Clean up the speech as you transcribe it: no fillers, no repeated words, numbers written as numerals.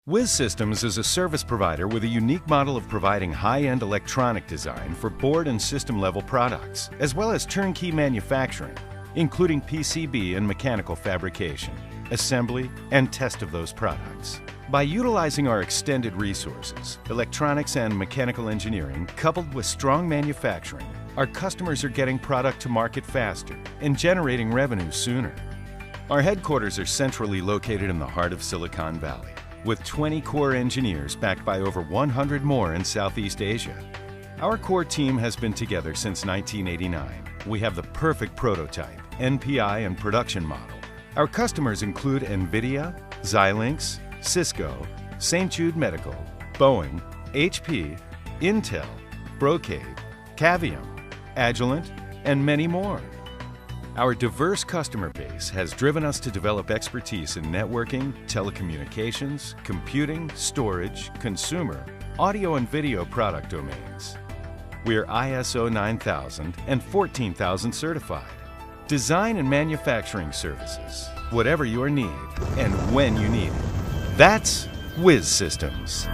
Whizz Systems is a service provider with a unique model of providing high-end electronic design for board and system-level products, as well as turnkey manufacturing, including PCB and mechanical fabrication, assembly, and test of those products. By utilizing our extended resources, electronics and mechanical engineering, coupled with strong manufacturing, our customers are getting product to market faster and generating revenue sooner. Our headquarters are centrally located in the heart of Silicon Valley, with 20 core engineers backed by over 100 more in Southeast Asia. Our core team has been together since 1989. We have the perfect prototype, NPI, and production model. Our customers include NVIDIA, Xilinx, Cisco, St. Jude Medical, Boeing, HP, Intel, Brocade, Cavium, Agilent, and many more. Our diverse customer base has driven us to develop expertise in networking, telecommunications, computing, storage, consumer, audio and video product domains. We are ISO 9000 and 14000 certified. Design and manufacturing services, whatever your need and when you need it. That's Whizz Systems.